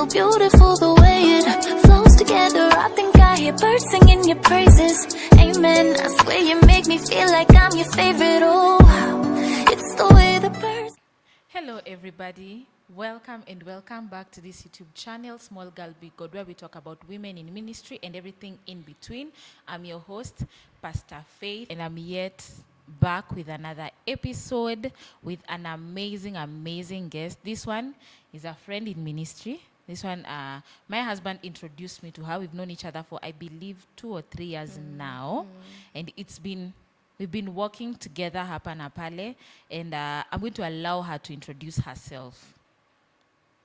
so beautiful the way it flows together. I think I hear birds singing your praises. Amen. I swear you make me feel like I'm your favorite. Oh, it's the way the birds. Hello everybody, welcome and welcome back to this YouTube channel, Small Girl Big God, where we talk about women in ministry and everything in between. I'm your host, Pst.Faith, and I'm yet back with another episode with an amazing guest. This one is a friend in ministry. This one, my husband introduced me to her. We've known each other for, I believe, 2 or 3 years now, and we've been working together hapa na pale, and I'm going to allow her to introduce herself.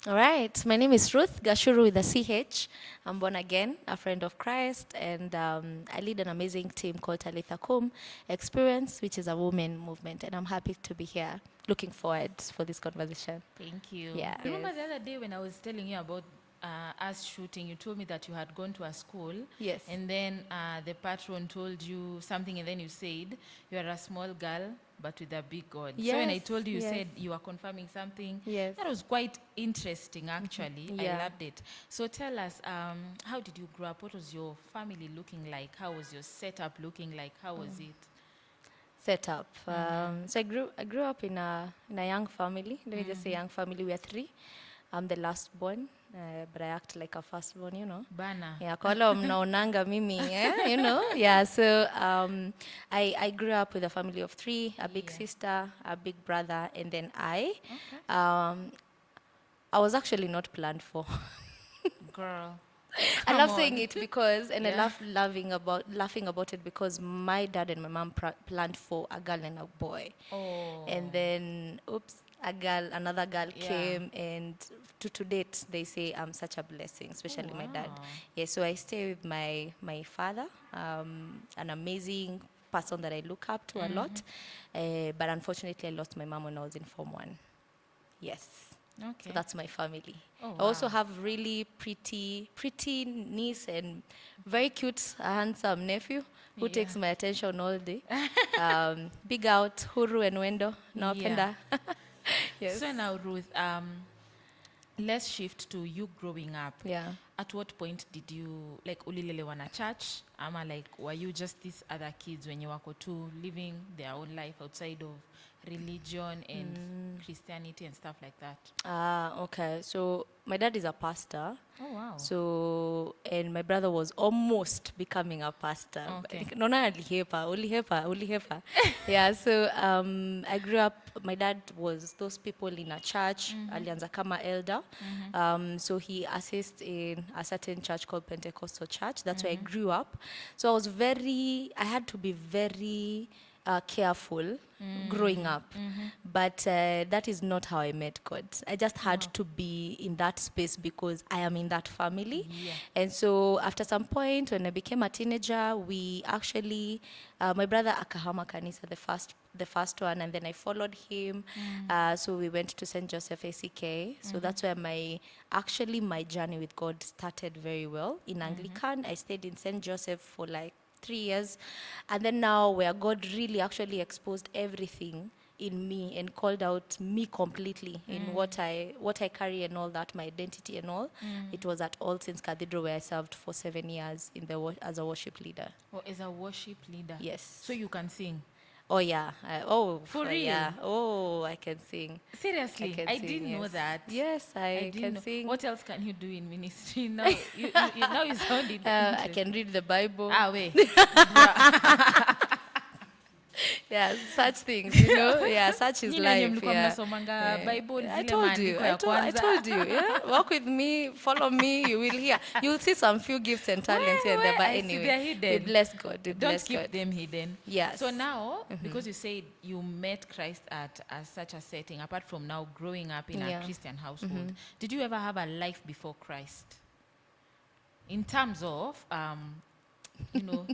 All right, my name is Ruth Gachuru with a CH. I'm born again, a friend of Christ, and I lead an amazing team called Talitha Koum Experience, which is a women movement, and I'm happy to be here. Looking forward for this conversation. Thank you. Yeah. Remember the other day when I was telling you about us shooting, you told me that you had gone to a school. Yes. And then the patron told you something, and then you said you are a small girl, but with a big God. Yes, so when I told you, you yes. said you were confirming something. Yes. That was quite interesting, actually. Yeah. I loved it. So tell us, how did you grow up? What was your family looking like? How was your setup looking like? How was it? Setup. So I grew up in a young family. Let me just say young family. We are 3. I'm the last born, but I act like a firstborn, you know. Bana. Yeah, kwa wale mnaonanga mimi, you know. Yeah, so I grew up with a family of 3, a big sister, a big brother, and then I. Okay. I was actually not planned for. Girl. I love Come saying on. it because, and I Yeah. love laughing about it because my dad and my mom planned for a girl and a boy. Oh. And then, another girl Yeah. came, and to date, they say I'm such a blessing, especially my dad. Wow. Yeah, so I stay with my father, an amazing person that I look up to a lot. But unfortunately, I lost my mom when I was in Form 1. Yes. Okay. So that's my family. Oh, I also wow. have really pretty niece and very cute, handsome nephew who Yeah. takes my attention all day. Big out, Huru and Wendo. No, Yeah. Yes. So now, Ruth, let's shift to you growing up. Yeah. At what point did you, like, ulilelewa na church? Ama, like, were you just these other kids when you were too living their own life outside of religion and Christianity and stuff like that? Okay. So my dad is a pastor. Oh, wow. So, and my brother was almost becoming a pastor. Okay. Nona ulihepa. Yeah, so I grew up, my dad was those people in a church, alianza kama elder. So he assists in a certain church called Pentecostal Church. That's where I grew up. So I had to be very careful growing up. But that is not how I met God. I just had to be in that space because I am in that family. Yeah. And so after some point, when I became a teenager, we actually, my brother akahama kanisa, the first one, and then I followed him. So we went to St. Joseph ACK. So that's where my journey with God started very well. In Anglican, I stayed in St. Joseph for like 3 years, and then now where God really actually exposed everything in me and called out me completely in what I carry and all that, my identity and all. It was at All Saints Cathedral where I served for 7 years as a worship leader. Or as a worship leader? Yes. So you can sing? Oh yeah. For real? Yeah. Oh, I can sing. Seriously? I sing, didn't know yes. that. Yes, I didn't can know. sing. What else can you do in ministry? Now you sound interesting. I can read the Bible. Wait. Yeah, such things, you know. Yeah, such is Nyinyi wenye life. mlikuwa Yeah. mnasomanga Bible I zile told you. maandiko ya I kwanza. told you. Yeah, walk with me, follow me. You will hear. You will see some few gifts and talents here and there. But I see they're anyway, hidden. we bless God. We Don't bless keep God. them hidden. Yes. So now, because you said you met Christ at such a setting, apart from now growing up in a Christian household, did you ever have a life before Christ? In terms of, you know,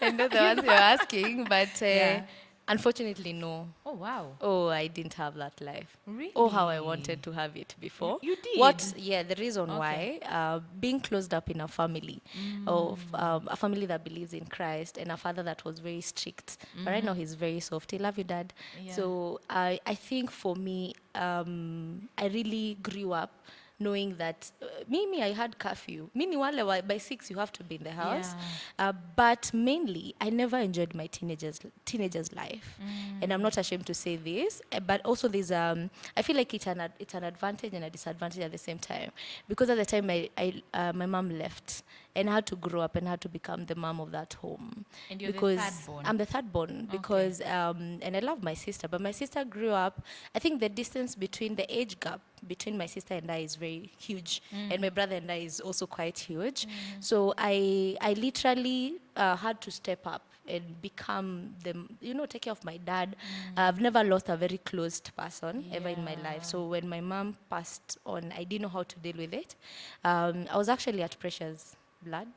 I know the ones you're asking, but Yeah. unfortunately, no. Oh, wow. Oh, I didn't have that life. Really? Oh, how I wanted to have it before. You did? The reason Okay. why, being closed up in a family, of a family that believes in Christ and a father that was very strict. But right now he's very soft. I love you, Dad. Yeah. So I think for me, I really grew up knowing that I had curfew. Meanwhile, by 6 you have to be in the house. Yeah. But mainly, I never enjoyed my teenager's life, and I'm not ashamed to say this. But also, there's I feel like it's an advantage and a disadvantage at the same time, because at the time my mom left, and I had to grow up and I had to become the mom of that home. And you're the because third born? I'm the third born, because and I love my sister, but my sister grew up. I think the distance between the age gap between my sister and I is very huge, and my brother and I is also quite huge. So I literally had to step up and become take care of my dad. I've never lost a very closed person ever in my life. So when my mom passed on, I didn't know how to deal with it. I was actually at Precious Blood,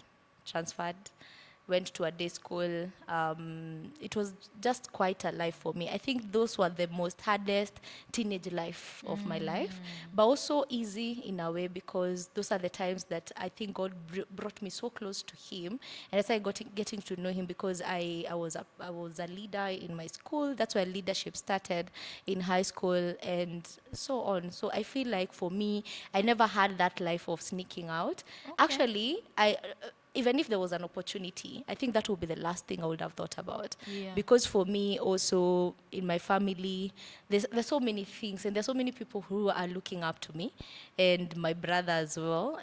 transferred, went to a day school. It was just quite a life for me. I think those were the most hardest teenage life of my life, but also easy in a way, because those are the times that I think God brought me so close to Him, and as I got getting to know Him, because I was a leader in my school. That's where leadership started in high school, and so on. So I feel like for me, I never had that life of sneaking out. Actually, even if there was an opportunity, I think that would be the last thing I would have thought about. Yeah. Because for me, also in my family, there's so many things, and there's so many people who are looking up to me, and my brother as well.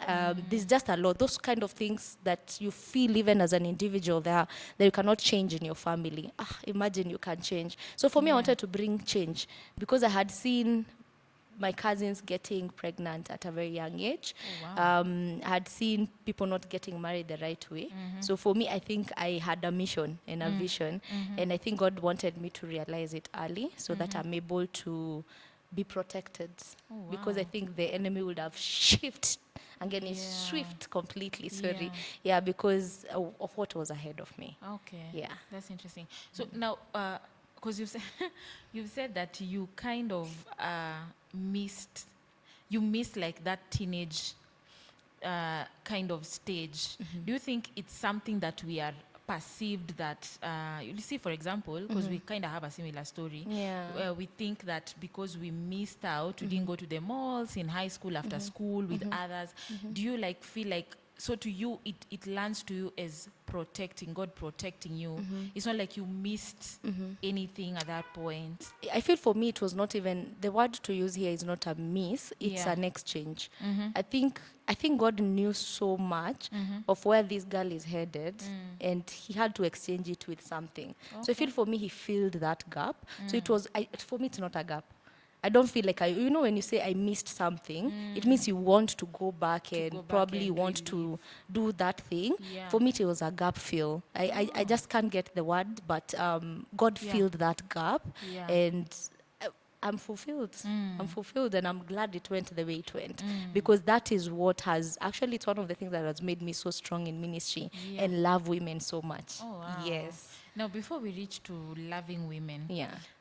There's just a lot. Those kind of things that you feel even as an individual that you cannot change in your family. Imagine you can change. So for me, I wanted to bring change, because I had seen my cousins getting pregnant at a very young age. I had seen people not getting married the right way. So for me, I think I had a mission and a vision, and I think God wanted me to realize it early, so that I'm able to be protected. Because I think the enemy would have shifted again, swift completely. Sorry, because of what was ahead of me. Okay. That's interesting. So now, because you've said that you kind of missed like that teenage kind of stage. Do you think it's something that we are perceived that you see, for example, because we kind of have a similar story, where we think that because we missed out, we didn't go to the malls in high school after school with others. Do you feel like, so to you, it lands to you as God protecting you? It's not like you missed anything at that point. I feel for me, it was not even, the word to use here is not a miss, it's an exchange. I think God knew so much of where this girl is headed, and He had to exchange it with something. So I feel for me, He filled that gap. So it was, for me, it's not a gap. I don't feel like when you say I missed something, it means you want to go back and probably want to do that thing. For me, it was a gap fill. I just can't get the word, but God filled that gap, and I'm fulfilled. I'm fulfilled, and I'm glad it went the way it went, because that is what has, actually, it's one of the things that has made me so strong in ministry and love women so much. Yes. Now, before we reach to loving women,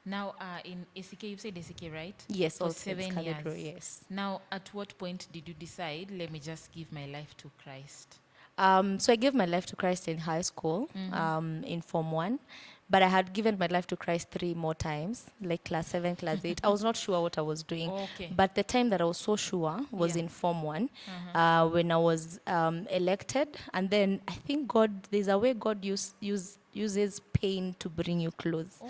now in Eryqo, you said Eryqo, right? Yes, for 7 years. Yes. Now, at what point did you decide, let me just give my life to Christ? So I gave my life to Christ in high school, in Form 1. But I had given my life to Christ 3 more times, like class 7, class 8. I was not sure what I was doing. But the time that I was so sure was in Form 1, when I was elected. And then I think there's a way God uses pain to bring you close.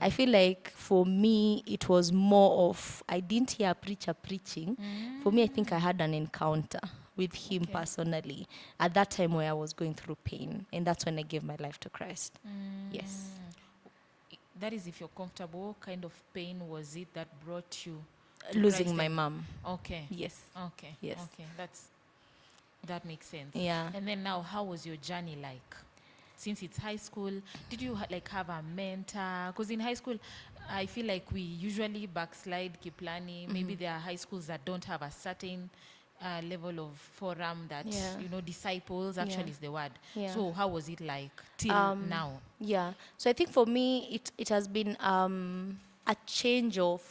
I feel like for me, it was more of, I didn't hear a preacher preaching. For me, I think I had an encounter with Him personally at that time where I was going through pain. And that's when I gave my life to Christ. Yes. That is, if you're comfortable, kind of pain was it that brought you to losing Christ? my mom. Okay. Yes. Okay. Yes. Okay. That makes sense. Yeah. And then now, how was your journey like? Since it's high school, did you have a mentor? Because in high school, I feel like we usually backslide, keep learning. Maybe there are high schools that don't have a certain level of forum that, disciples actually is the word. So how was it like till now? Yeah. So I think for me, it has been a change of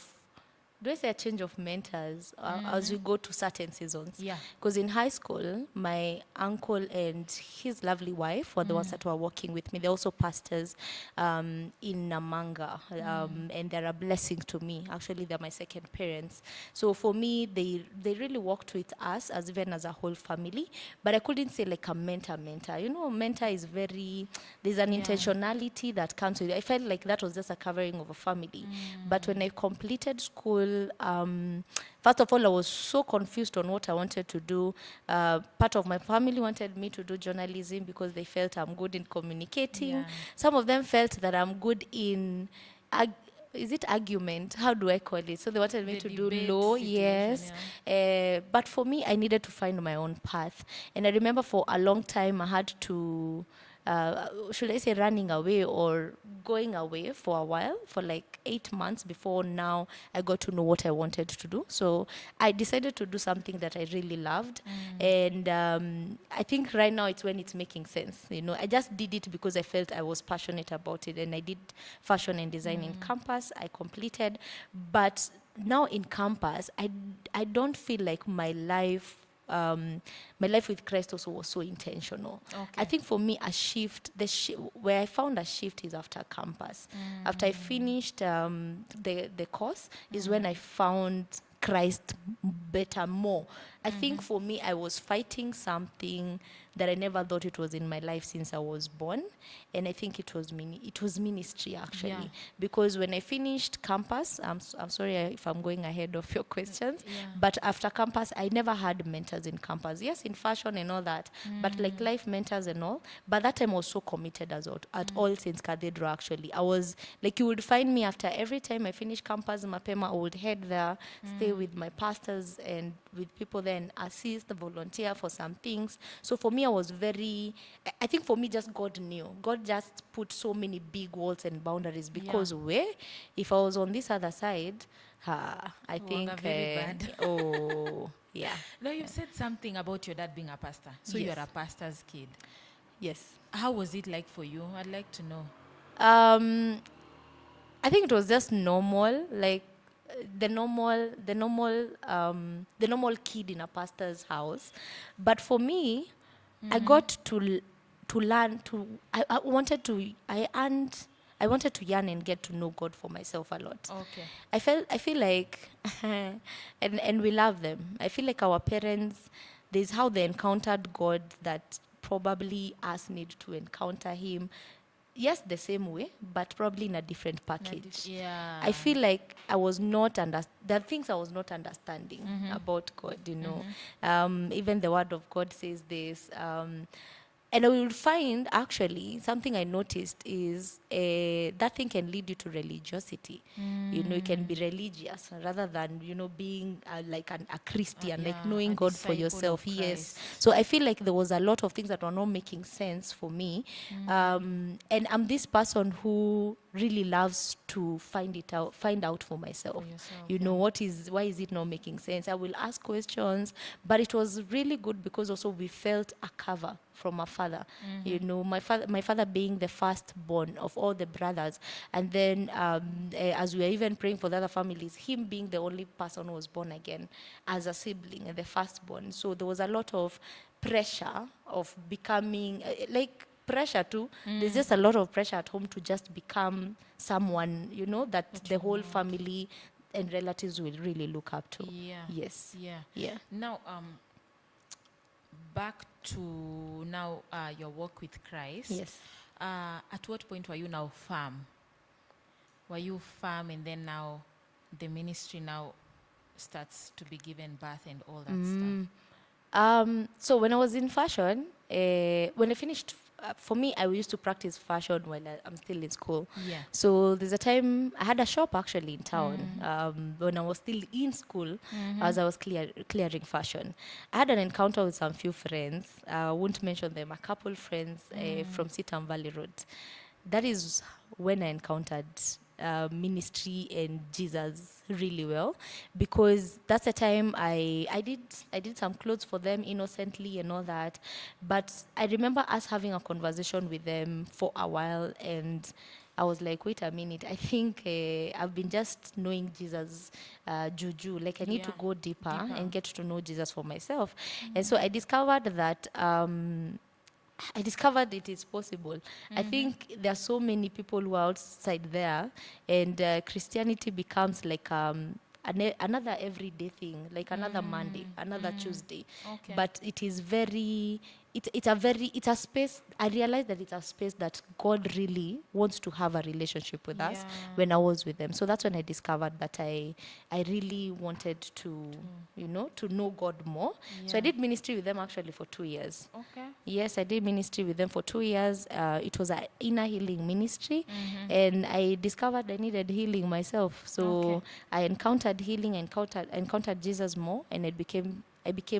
do I say a change of mentors as we go to certain seasons? Yeah. Because in high school, my uncle and his lovely wife were the ones that were working with me. They're also pastors in Namanga, and they're a blessing to me. Actually, they're my second parents. So for me, they really worked with us as even as a whole family. But I couldn't say like a mentor. You know, mentor is very, there's an intentionality that comes with it. I felt like that was just a covering of a family. But when I completed school, first of all, I was so confused on what I wanted to do. Part of my family wanted me to do journalism because they felt I'm good in communicating. Yeah. Some of them felt that I'm good in, is it argument? How do I call it? So they wanted me The to do debate law, situation, yes. But for me, I needed to find my own path. And I remember for a long time, I had to, should I say running away or going away for a while, for like 8 months before now I got to know what I wanted to do. So I decided to do something that I really loved. And I think right now it's when it's making sense. You know, I just did it because I felt I was passionate about it. And I did fashion and design in campus. I completed. But now in campus, I don't feel like my life with Christ also was so intentional. Okay. I think for me, a shift, where I found a shift is after campus. After I finished the course is when I found Christ better, more. I think for me, I was fighting something that I never thought it was in my life since I was born. And I think it was ministry, actually. Yeah. Because when I finished campus, I'm sorry if I'm going ahead of your questions, but after campus, I never had mentors in campus. Yes, in fashion and all that, but like life mentors and all. But that time I was so committed at All Saints Cathedral, actually. I was, like, you would find me after every time I finished campus, Mapema, I would head there, stay with my pastors and with people there and assist, volunteer for some things. So for me, I think for me, just God knew. God just put so many big walls and boundaries because if I was on this other side, I think, very bad. oh, yeah. Now, you said something about your dad being a pastor. So Yes. you're a pastor's kid. Yes. How was it like for you? I'd like to know. I think it was just normal, like the normal kid in a pastor's house. But for me, I got to learn to. I wanted to yearn and get to know God for myself a lot. Okay. I feel like, and we love them. I feel like our parents, there's how they encountered God that probably us need to encounter Him. Yes, the same way, but probably in a different package. Yeah. I feel like there are things I was not understanding about God, you know. Even the Word of God says this. And I will find, actually, something I noticed is that thing can lead you to religiosity. You know, you can be religious rather than, you know, being like a Christian, like knowing God for yourself. Yes. So I feel like there was a lot of things that were not making sense for me. And I'm this person who really loves to find out for myself. You know, why is it not making sense? I will ask questions, but it was really good because also we felt a cover from my father. You know, my father being the firstborn of all the brothers, and then as we were even praying for the other families, him being the only person who was born again as a sibling and the firstborn. So there was a lot of pressure of becoming pressure too. There's just a lot of pressure at home to just become someone, you know, that the whole family and relatives will really look up to. Yeah. Yes. Yeah. Yeah. Now, back to now your work with Christ. Yes. At what point were you now firm? Were you firm, and then now the ministry now starts to be given birth and all that stuff? So when I was in fashion, when I finished, for me, I used to practice fashion while I'm still in school. Yeah. So there's a time I had a shop actually in town when I was still in school, as I was clearing fashion. I had an encounter with some few friends. I won't mention them. A couple friends from Sitam Valley Road. That is when I encountered ministry and Jesus really well, because that's the time I did some clothes for them innocently and all that. But I remember us having a conversation with them for a while, and I was like, wait a minute, I think I've been just knowing Jesus juju. Like I need to go deeper and get to know Jesus for myself. And so I discovered that it is possible. I think there are so many people who are outside there, and Christianity becomes like another everyday thing, like another Monday, another Tuesday. Okay. But it is very, it's a space. I realized that it's a space that God really wants to have a relationship with us when I was with them. So that's when I discovered that I really wanted to, to know God more. So I did ministry with them actually for 2 years. Okay. Yes, I did ministry with them for 2 years. It was an inner healing ministry, and I discovered I needed healing myself. So I encountered healing, encountered Jesus more, and I became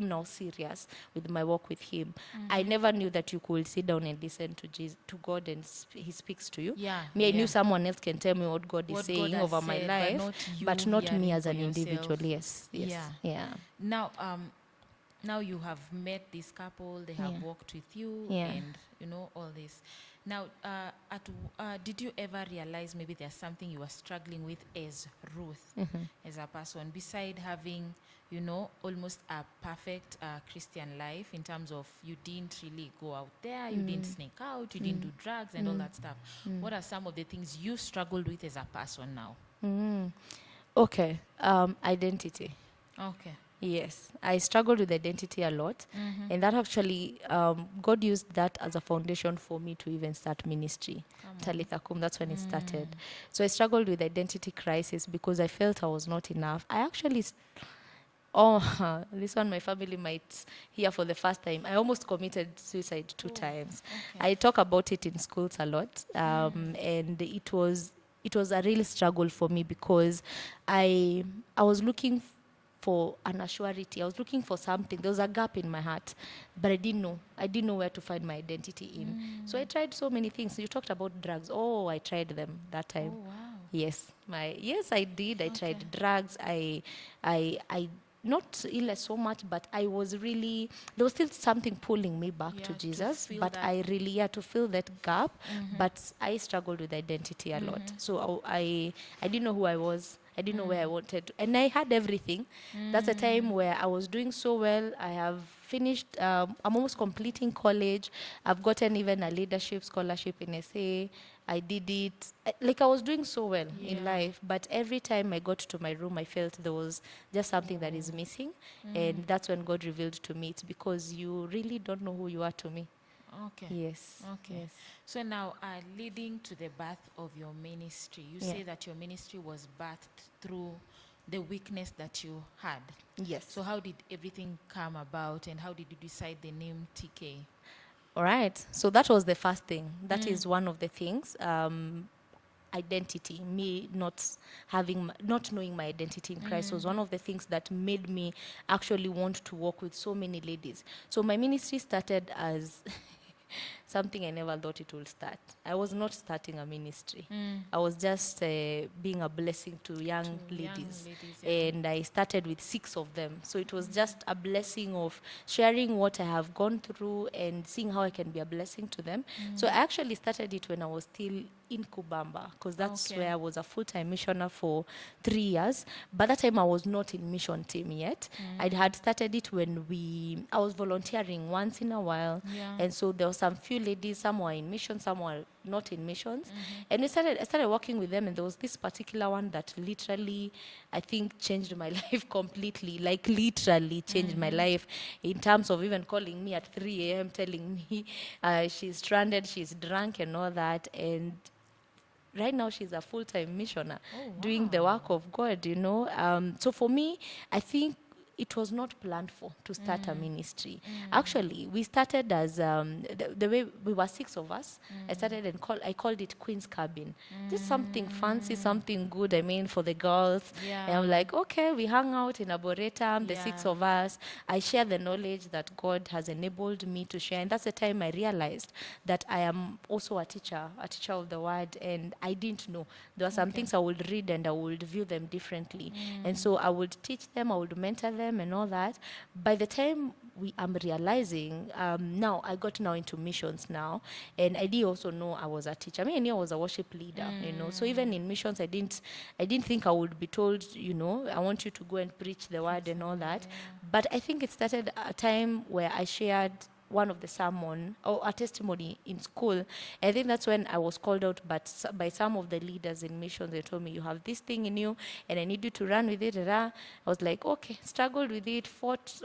now serious with my walk with Him. I never knew that you could sit down and listen to God, and He speaks to you. I knew someone else can tell me what God is saying over my life, but not me as an individual. Yes. Yeah. Now you have met this couple, they have walked with you, and all this. Now, did you ever realize maybe there's something you were struggling with as Ruth, as a person, beside having, almost a perfect Christian life in terms of you didn't really go out there, you didn't sneak out, you didn't do drugs and all that stuff. What are some of the things you struggled with as a person now? Okay. Identity. Okay. Yes, I struggled with identity a lot, and that actually, God used that as a foundation for me to even start ministry. Talitha Koum, that's when it started. So I struggled with identity crisis because I felt I was not enough. I actually, this one my family might hear for the first time. I almost committed suicide 2 times. I talk about it in schools a lot, and it was a real struggle for me because I was looking for an assurity. I was looking for something. There was a gap in my heart, but I didn't know where to find my identity in. So I tried so many things. You talked about drugs. I tried them that time. Oh, wow. Yes, I did. I tried drugs. I not illness so much, but I was really, there was still something pulling me back to Jesus, but I really had to fill that gap, but I struggled with identity a lot. So I didn't know who I was. I didn't know where I wanted to, and I had everything. That's a time where I was doing so well. I have finished, I'm almost completing college. I've gotten even a leadership scholarship in SA. I did it, like I was doing so well in life, but every time I got to my room, I felt there was just something that is missing, and that's when God revealed to me, it's because you really don't know who you are to me. Okay. Yes. Okay. Yes. So now, leading to the birth of your ministry, you say that your ministry was birthed through the weakness that you had. Yes. So how did everything come about, and how did you decide the name TK? All right. So that was the first thing. That is one of the things. Identity, me not knowing my identity in Christ was one of the things that made me actually want to work with so many ladies. So my ministry started as something I never thought it would start. I was not starting a ministry. I was just being a blessing to young ladies. And I started with 6 of them. So it was just a blessing of sharing what I have gone through and seeing how I can be a blessing to them. So I actually started it when I was still in Kubamba, because that's where I was a full-time missioner for 3 years. By that time, I was not in mission team yet. I had started it when I was volunteering once in a while. And so there were some few ladies, some were in mission, some were not in missions. And I started working with them, and there was this particular one that literally, I think, changed my life completely, like literally changed my life in terms of even calling me at 3 a.m., telling me she's stranded, she's drunk and all that. And right now she's a full-time missioner doing the work of God, So for me, I think it was not planned to start a ministry. Actually, we started as, the way we were 6 of us, I started and I called it Queen's Cabin. Just something fancy, something good, for the girls. And I'm like, okay, we hung out in Arboretum, the 6 of us. I share the knowledge that God has enabled me to share. And that's the time I realized that I am also a teacher of the word. And I didn't know. There were some things I would read and I would view them differently. And so I would teach them, I would mentor them. them and all that. By the time I'm realizing, now I got now into missions now, and I did also know I was a teacher. I mean, I knew I was a worship leader, you know. So even in missions, I didn't think I would be told, you know, I want you to go and preach the word and all that. But I think it started a time where I shared one of the sermon or a testimony in school. I think that's when I was called out by some of the leaders in missions. They told me, you have this thing in you and I need you to run with it. I was like, okay, struggled with it, fought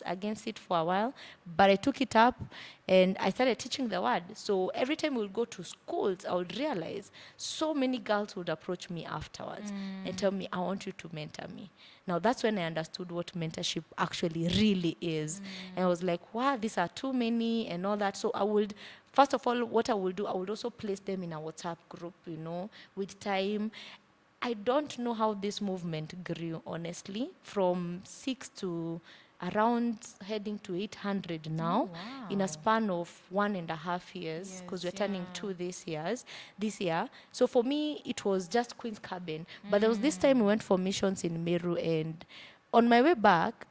against it for a while, but I took it up and I started teaching the word. So every time we would go to schools, I would realize so many girls would approach me afterwards and tell me, I want you to mentor me. Now, that's when I understood what mentorship actually really is. And I was like, wow, these are too many and all that. So I would, first of all, what I would do, I would also place them in a WhatsApp group, you know, with time. I don't know how this movement grew, honestly, from 6 to around heading to 800 now, in a span of 1.5 years, because we're turning 2 this year. So for me, it was just Queen's Cabin. But there was this time we went for missions in Meru, and on my way back,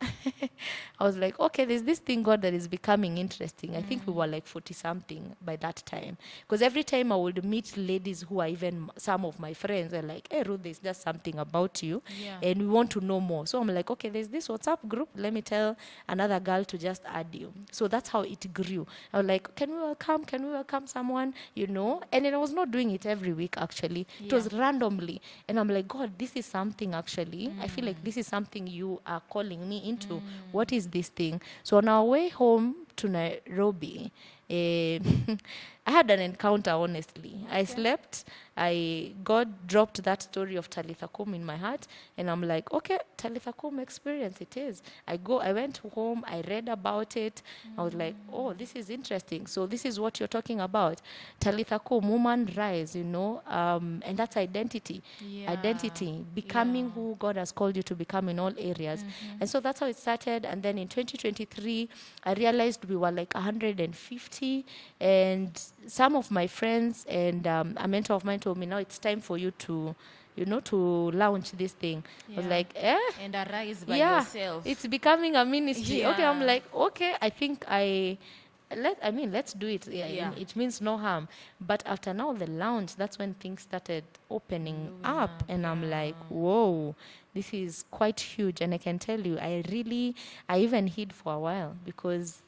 I was like, okay, there's this thing, God, that is becoming interesting. I think we were like 40-something by that time. Because every time I would meet ladies who are even some of my friends, they're like, hey, Ruth, there's just something about you, and we want to know more. So I'm like, okay, there's this WhatsApp group. Let me tell another girl to just add you. So that's how it grew. I was like, can we welcome someone, you know? And then I was not doing it every week, actually. It was randomly. And I'm like, God, this is something, actually. I feel like this is something you are calling me into. What is this thing? So on our way home to Nairobi, I had an encounter, honestly. I slept. God dropped that story of Talitha Koum in my heart, and I'm like, okay, Talitha Koum experience it is. I went home, I read about it. I was like, oh, this is interesting. So this is what you're talking about. Talitha Koum, woman rise, you know, and that's identity. Identity, becoming who God has called you to become in all areas. And so that's how it started. And then in 2023, I realized we were like 150, and some of my friends and a mentor of mine told me, now it's time for you to, you know, to launch this thing. I was like, and arise by yourself. It's becoming a ministry. Okay, I'm like, okay, I think let's do it. It means no harm. But after now the launch, that's when things started opening up, and I'm like, whoa, this is quite huge. And I can tell you, I even hid for a while, because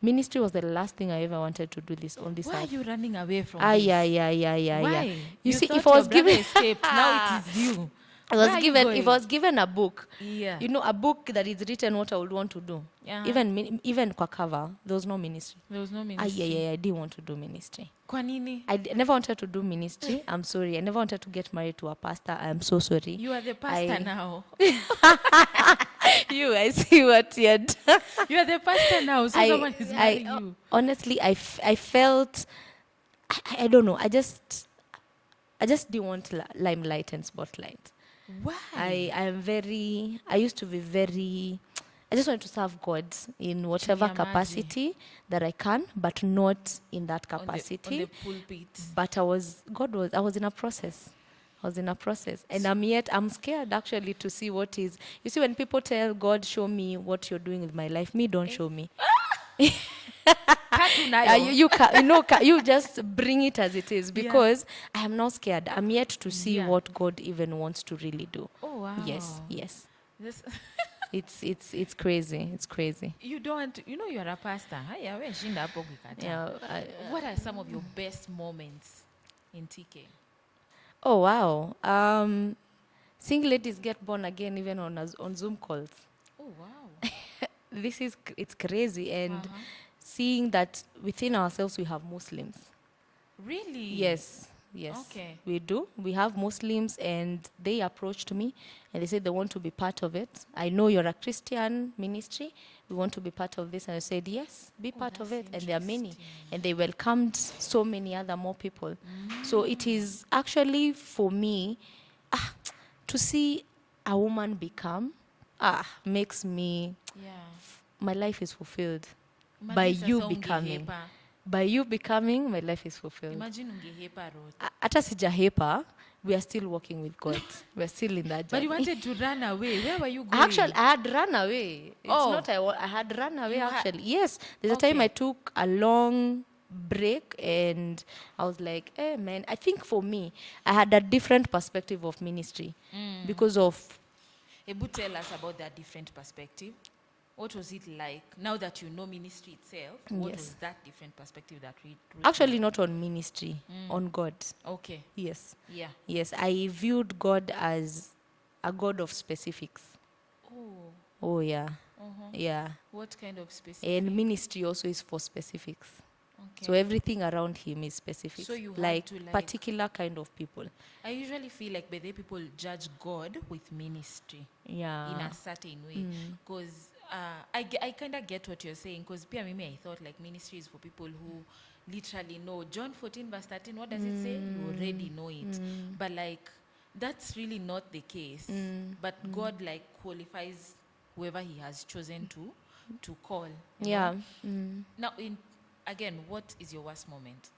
ministry was the last thing I ever wanted to do this on this Why earth. are you running away from Why? You see, if I was given escaped, now it is you. if I was given a book, you know, a book that is written what I would want to do. Even kwa cover, there was no ministry. There was no ministry. I didn't want to do ministry. Kwa nini? I never wanted to do ministry. I'm sorry. I never wanted to get married to a pastor. I'm so sorry. You are the pastor now. I see what you're doing. You are the pastor now, so someone is marrying you. Honestly, I felt, I don't know, I just didn't want limelight and spotlight. Why? I used to be very, I just wanted to serve God in whatever capacity that I can, but not in that capacity. On the pulpit. But I was in a process. And I'm scared, actually, to see what is. You see, when people tell God, show me what you're doing with my life, don't show me. You just bring it as it is, because I am not scared. I'm yet to see what God even wants to really do. Oh wow. Yes. It's crazy. It's crazy. You don't, you are a pastor. What are some of your best moments in TK? Oh wow. Seeing ladies get born again even on Zoom calls. Oh wow. It's crazy, and seeing that within ourselves we have Muslims. Really? Yes. Okay. We do. We have Muslims, and they approached me and they said they want to be part of it. I know you're a Christian ministry. We want to be part of this. And I said, yes, be part of it. And there are many. And they welcomed so many more people. So it is actually, for me, to see a woman become, makes me, my life is fulfilled. By you becoming. By you becoming, my life is fulfilled. Imagine ungehepa, Ruth. Hata sijahepa, we are still walking with God. We're still in that But journey. you wanted to run away. Where were you going? Actually, I had run away. It's Oh. not I had run away, You actually. Yes. There's a time Okay. I took a long break and I was like, hey, man, I think for me, I had a different perspective of ministry because of, Ebu, tell us about that different perspective. What was it like now that you know ministry itself? What Yes. was that different perspective that we actually not on ministry, on God. Okay. Yes. Yeah. Yes, I viewed God as a God of specifics. Oh. Oh, yeah. Yeah. What kind of specific? And ministry also is for specifics. Okay. So everything around him is specific. So you had like to, like- particular kind of people. I usually feel like by the people judge God with ministry Yeah. in a certain way. Because I kind of get what you're saying. Because I thought like ministry is for people who literally know. John 14 verse 13, what does it say? You already know it. But like, that's really not the case. But God like qualifies whoever he has chosen to call. you Yeah. know? Now, again, what is your worst moment?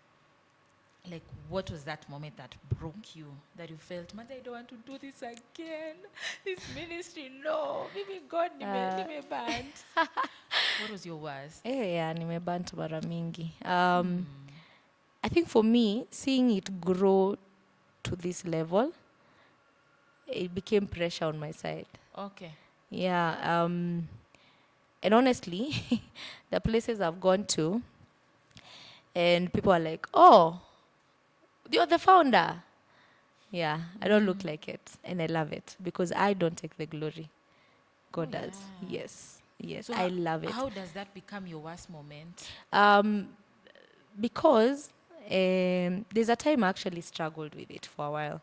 Like, what was that moment that broke you? That you felt, man, I don't want to do this again. This ministry, no. Maybe God, nime banned. What was your worst? Yeah, nimebant mara mingi. I think for me, seeing it grow to this level, it became pressure on my side. Okay. Yeah. And honestly, the places I've gone to, and people are like, oh, you're the founder. Yeah, I don't look like it. And I love it because I don't take the glory. God does. Yes. Yes, So I love it. How does that become your worst moment? Because there's a time I actually struggled with it for a while.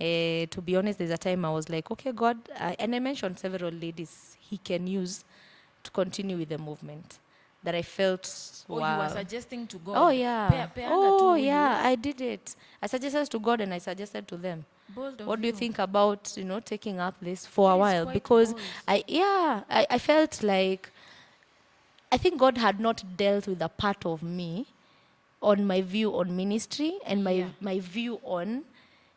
To be honest, there's a time I was like, okay, God, and I mentioned several ladies he can use to continue with the movement that I felt, Oh, wow. you were suggesting to God. Oh, yeah. Peanga Oh, to yeah, I did it. I suggested to God and I suggested to them. Bold of What do you you. think about, taking up this for That a is while? quite Because bold. I felt like, I think God had not dealt with a part of me on my view on ministry and my view on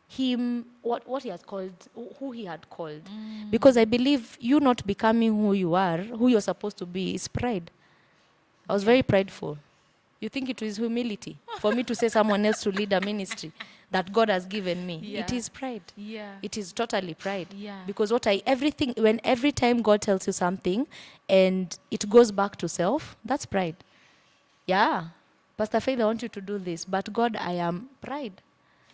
him, what he has called, who he had called. Because I believe you not becoming who you are, who you're supposed to be, is pride. I was very prideful. You think it is humility for me to say someone else to lead a ministry that God has given me? Yeah. It is pride. Yeah. It is totally pride. Yeah. Because every time God tells you something and it goes back to self, that's pride. Yeah. Pastor Faith, I want you to do this, but God, I am pride.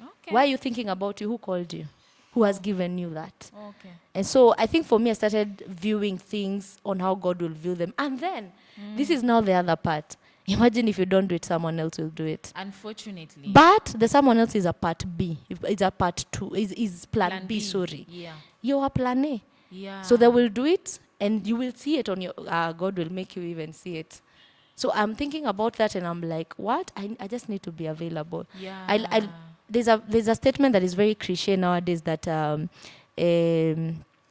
Okay. Why are you thinking about you? Who called you? Who has given you that? Okay. And so I think for me, I started viewing things on how God will view them. And then, this is now the other part. Imagine if you don't do it, someone else will do it. Unfortunately. But the someone else is a part B. It's a part 2. Is plan B, sorry. Yeah. You are plan A. Yeah. So they will do it, and you will see it on your... God will make you even see it. So I'm thinking about that, and I'm like, what? I just need to be available. Yeah. There's a statement that is very cliche nowadays that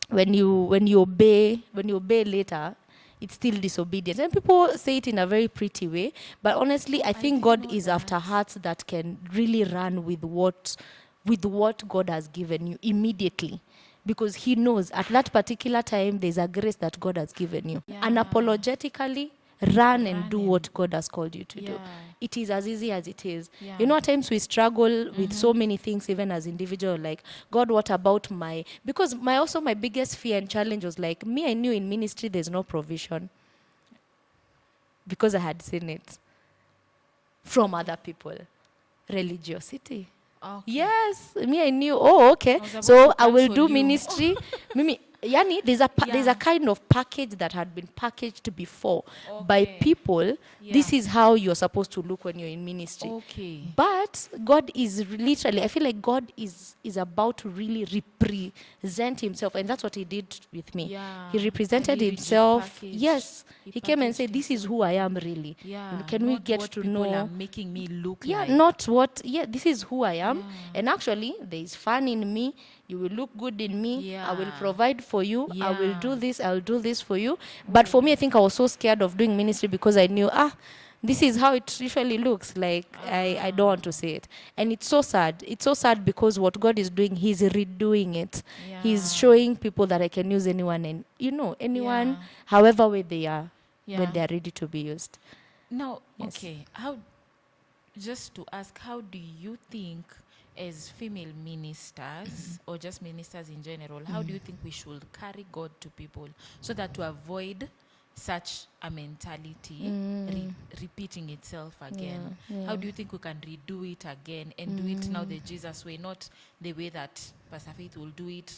when you obey later, it's still disobedience. And people say it in a very pretty way, but honestly, I think God is after hearts that can really run with what God has given you immediately. Because he knows at that particular time, there's a grace that God has given you. Yeah. Unapologetically, run and do what God has called you to do. Yeah. It is as easy as it is. Yeah. At times we struggle with so many things, even as individuals, like, God, what about because my biggest fear and challenge was like, I knew in ministry there's no provision because I had seen it from other people. Religiosity. Okay. Yes, I knew, okay, I was so about to I will cancel do you. ministry. There's a kind of package that had been packaged before by Okay. people. Yeah. This is how you're supposed to look when you're in ministry. Okay. But God is literally, I feel like God is about to really represent himself. And that's what he did with me. Yeah. He represented And he himself. repackaged. Yes. He came and said, packaged this is who I am really. Yeah. Can we Not get what to people know? are making me look Yeah, like. this is who I am. Yeah. And actually, there is fun in me. You will look good in me. Yeah. I will provide for you. I will Yeah. do this. I'll do this for you. But for me, I think I was so scared of doing ministry because I knew, This is how it usually looks like. I don't want to say it. And it's so sad. It's so sad because what God is doing, he's redoing it. He's showing people that I can use anyone and, anyone, Yeah. however way they are, Yeah. when they are ready to be used. Now, Yes. okay, just to ask, how do you think as female ministers or just ministers in general, how do you think we should carry God to people so that to avoid such a mentality repeating itself again? How do you think we can redo it again and do it now the Jesus way, not the way that Pastor Faith will do it,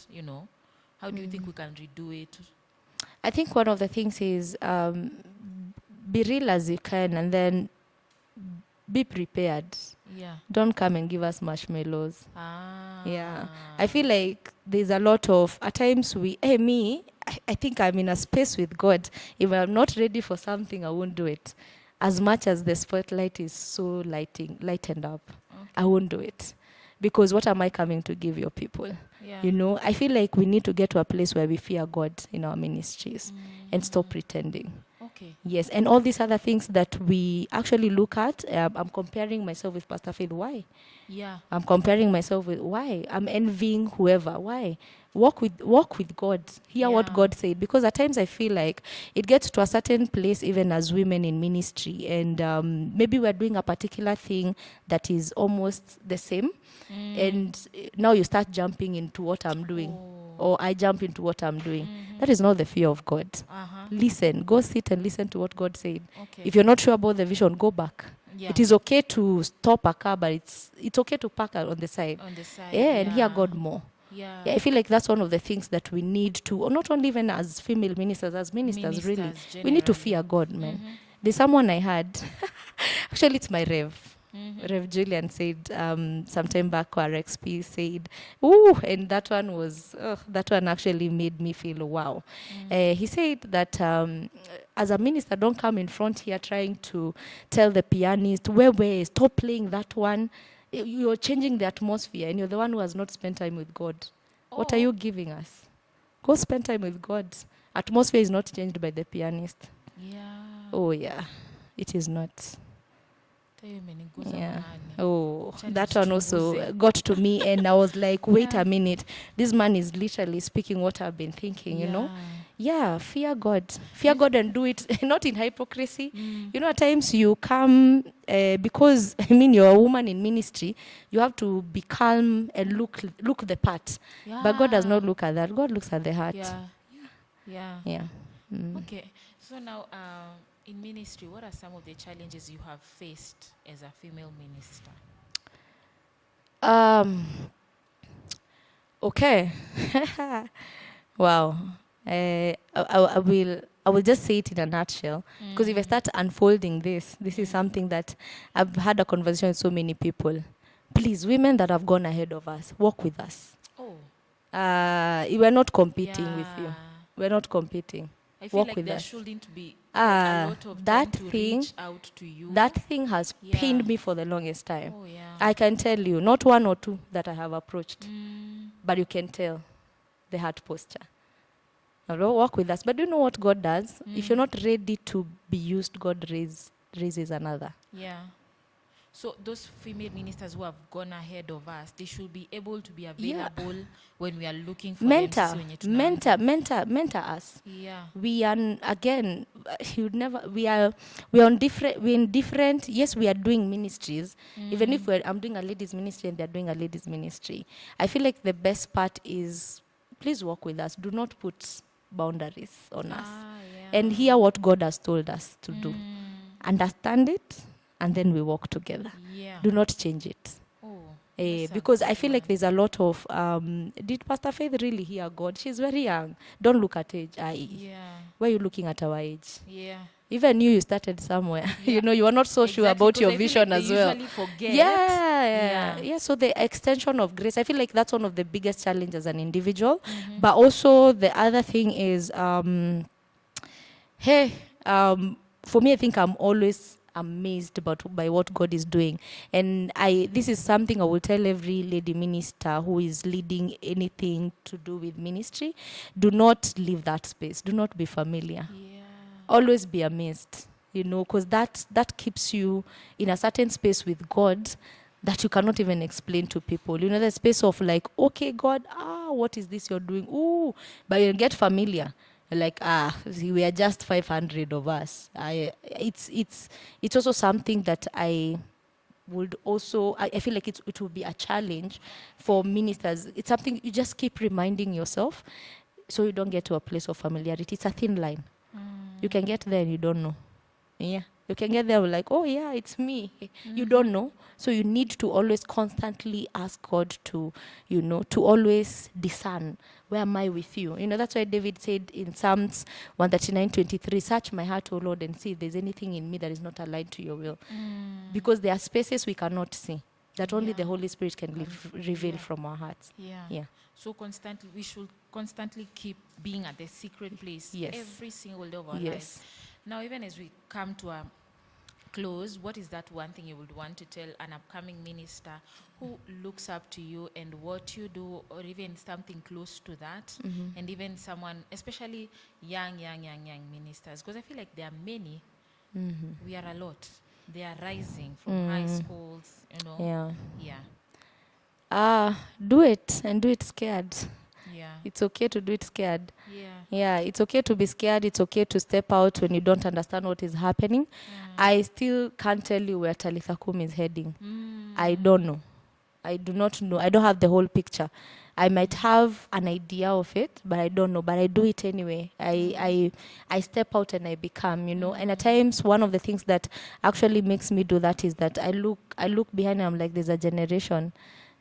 How do you think we can redo it? I think one of the things is be real as you can, and then be prepared. Yeah. Don't come and give us marshmallows. Ah. Yeah. I feel like there's a lot of, at times I think I'm in a space with God. If I'm not ready for something, I won't do it. As much as the spotlight is so lightened up, I won't do it. Because what am I coming to give your people? Yeah. I feel like we need to get to a place where we fear God in our ministries and stop pretending. Okay. Yes, and all these other things that we actually look at, I'm comparing myself with Pastor Faith. Why? Yeah. I'm comparing myself with why? I'm envying whoever. Why? Walk with God. Hear what God said. Because at times I feel like it gets to a certain place, even as women in ministry, and maybe we're doing a particular thing that is almost the same, and now you start jumping into what I'm doing, or I jump into what I'm doing. That is not the fear of God. Listen, go sit and listen to what God said. Okay. If you're not sure about the vision, go back. Yeah. It is okay to stop a car, but it's okay to park on the side. On the side. And hear God more. Yeah. I feel like that's one of the things that we need to, or not only even as female ministers, as ministers really. We need to fear God, man. There's someone I had, actually it's my Rev. Rev Julian said sometime back, our XP said, ooh, and that one actually made me feel wow. He said that as a minister, don't come in front here trying to tell the pianist, where, stop playing that one. You're changing the atmosphere, and you're the one who has not spent time with God. What are you giving us? Go spend time with God. Atmosphere is not changed by the pianist. Yeah. Oh, yeah. It is not. Yeah. Oh, that one also got to me, and I was like, wait a minute. This man is literally speaking what I've been thinking, Yeah, fear God. Fear God and do it not in hypocrisy. At times you come, because, you're a woman in ministry, you have to be calm and look the part. Yeah. But God does not look at that. God looks at the heart. Yeah. Yeah. Okay. So now, in ministry, what are some of the challenges you have faced as a female minister? Okay. Wow. I will just say it in a nutshell, because if I start unfolding this is something that I've had a conversation with so many people. Please, women that have gone ahead of us, walk with us. We're not competing with you. We're not competing. I feel walk like with there us. shouldn't be a lot of that time to thing- reach out to you. That thing has pained me for the longest time. Oh, yeah. I can tell you, not one or two that I have approached, but you can tell the heart posture. Now, don't walk with us. But do you know what God does? If you're not ready to be used, God raises another. Yeah. So those female ministers who have gone ahead of us, they should be able to be available when we are looking for Mentor us. Yeah. We are again. We are on different. We're in different. Yes, we are doing ministries. Even if I'm doing a ladies ministry and they're doing a ladies ministry, I feel like the best part is, please walk with us. Do not put boundaries on us, and hear what God has told us to do. Understand it, and then we walk together. Yeah. Do not change it. Because I feel like there's a lot of, did Pastor Faith really hear God? She's very young. Don't look at age. Why are you looking at our age? Yeah. Even you started somewhere. Yeah. You are not so sure Exactly, about 'cause your I feel vision like as they well. usually forget. Yeah. So the extension of grace, I feel like that's one of the biggest challenges as an individual. But also the other thing is, for me, I think I'm always amazed by what God is doing. And this is something I will tell every lady minister who is leading anything to do with ministry. Do not leave that space. Do not be familiar. Yeah. Always be amazed. because that keeps you in a certain space with God that you cannot even explain to people. The space of like, okay, God, what is this you're doing? Ooh, but you get familiar. Like, we are just 500 of us. It's also something that I would also, I feel like it will be a challenge for ministers. It's something you just keep reminding yourself so you don't get to a place of familiarity. It's a thin line. You can get there and you don't know. Yeah. You can get there like, oh yeah, it's me. You don't know. So you need to always constantly ask God to, to always discern, where am I with you? That's why David said in Psalms 139:23, search my heart, O Lord, and see if there's anything in me that is not aligned to your will. Because there are spaces we cannot see, that only the Holy Spirit can reveal from our hearts. Yeah. So we should constantly keep being at the secret place every single day of our lives. Now, even as we come to a close, what is that one thing you would want to tell an upcoming minister who looks up to you and what you do, or even something close to that, and even someone, especially young ministers? Because I feel like there are many. We are a lot. They are rising from high schools, Do it, and do it scared. Yeah. It's okay to do it scared. Yeah. It's okay to be scared. It's okay to step out when you don't understand what is happening. I still can't tell you where Talitha Koum is heading. I don't know. I do not know. I don't have the whole picture. I might have an idea of it, but I don't know. But I do it anyway. I step out and I become, And at times, one of the things that actually makes me do that is that I look behind and I'm like, there's a generation,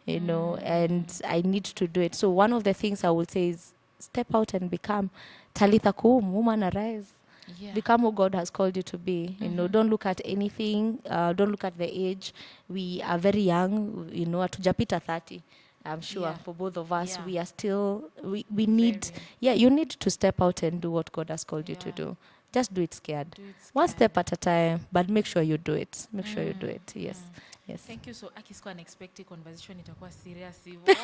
and I need to do it. So one of the things I would say is step out and become Talitha Koum, woman arise. Yeah. Become who God has called you to be. Don't look at anything. Don't look at the age. We are very young. Hatujapita 30. I'm sure for both of us, we are still. We need. You need to step out and do what God has called you to do. Just do it scared. One step at a time, but make sure you do it. Make sure you do it. Yes. Yes. Thank you. So akisikuwa unexpected conversation itakuwa serious hivyo.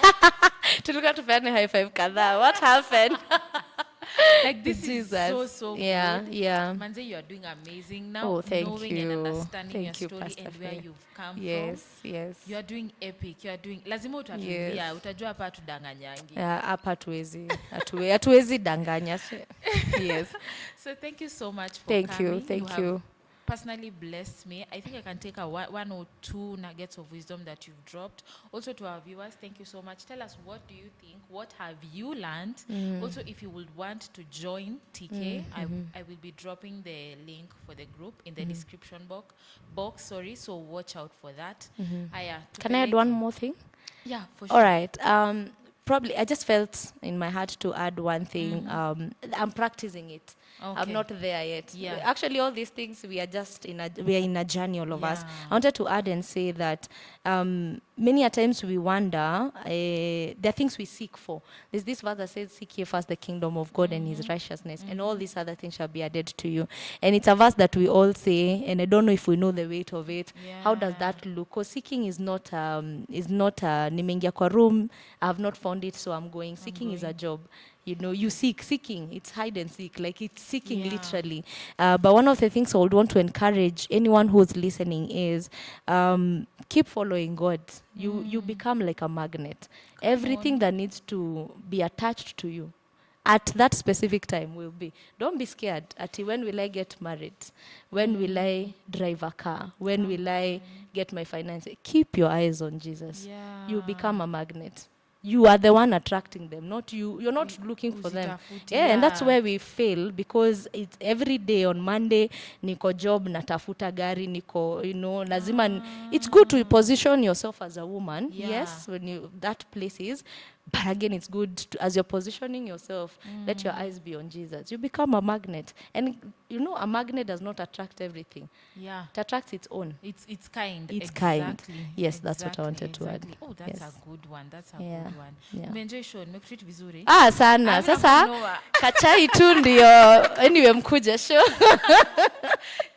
Tulikuwa tupeane high five kadhaa. What happened? Like this is so good. Yeah. Manze, you are doing amazing now. Knowing and understanding your story Pastor and where you've come from. Yes. You are doing epic. You are doing. Lazima utatulia. Utajua hapa tudanganyangi. Hapa hatuwezi danganya. Yes. So thank you so much for coming. Thank you. Personally blessed me. I think I can take one or two nuggets of wisdom that you've dropped. Also to our viewers, thank you so much. Tell us, what do you think? What have you learned? Also, if you would want to join TK, I will be dropping the link for the group in the description box. So watch out for that. Can I add one more thing? Yeah, for sure. All right. Probably, I just felt in my heart to add one thing. I'm practicing it. Okay. I'm not there yet. Yeah. Actually, all these things, we are in a journey, all of us. I wanted to add and say that many a times we wonder, there are things we seek for. There's this verse that says, seek ye first the kingdom of God and his righteousness, and all these other things shall be added to you. And it's a verse that we all say, and I don't know if we know the weight of it. Yeah. How does that look? Because seeking is not nimeingia kwa room, I have not found it, so I'm going. Seeking is a job. You seeking. It's hide and seek. Like, it's seeking literally. But one of the things I would want to encourage anyone who's listening is keep following God. You become like a magnet. Everything that needs to be attached to you at that specific time will be. Don't be scared. When will I get married? When will I drive a car? When will I get my finances? Keep your eyes on Jesus. Yeah. You become a magnet. You are the one attracting them, not you. You're not looking for them. And that's where we fail, because it's every day. On Monday, niko job, natafuta gari, niko, lazima. It's good to position yourself as a woman. Yes, when that place is. But again, it's good as you're positioning yourself, let your eyes be on Jesus. You become a magnet. And a magnet does not attract everything. Yeah. It attracts its own. It's kind. It's kind. Yes, that's what I wanted to add. Oh, that's a good one. That's a good one. Umeenjoy show, nimekutreat vizuri. Sana. Sasa kachai tu ndio. Anyway, mkuja show.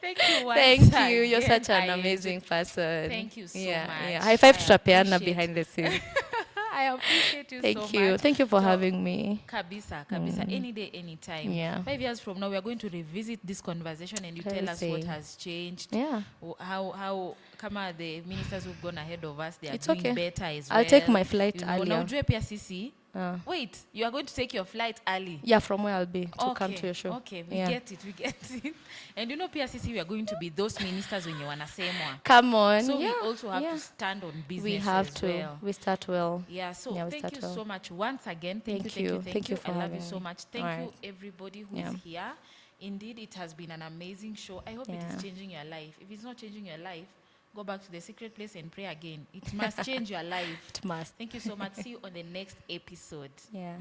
Thank you. Thank you. You're such an amazing person. Thank you so much. High five tutapeana behind the scenes. I appreciate you so Thank you. much. Thank you for So, having me. Kabisa. Any day, any time. Yeah. 5 years from now, we are going to revisit this conversation and you tell us what see. has changed. Yeah. How kama the ministers who've gone ahead of us, they are It's doing okay. better as well. I'll take my flight You know, earlier. na ujue pia sisi. Wait, you are going to take your flight early? Yeah, from where I'll be to come to your show. Okay, we Yeah. get it. And you know, pia sisi, we are going to be those ministers wenye wanasemwa. Come on. So yeah. we also have yeah. to stand on business We have as to. well. We start well. Yeah, so we thank start you well. so much once again. Thank you. Thank you. for I love having you so me. much. Thank All you, right. everybody who Yeah. is here. Indeed, it has been an amazing show. I hope it Yeah. is changing your life. If it's not changing your life, go back to the secret place and pray again. It must change your life. It must. Thank you so much. See you on the next episode. Yeah.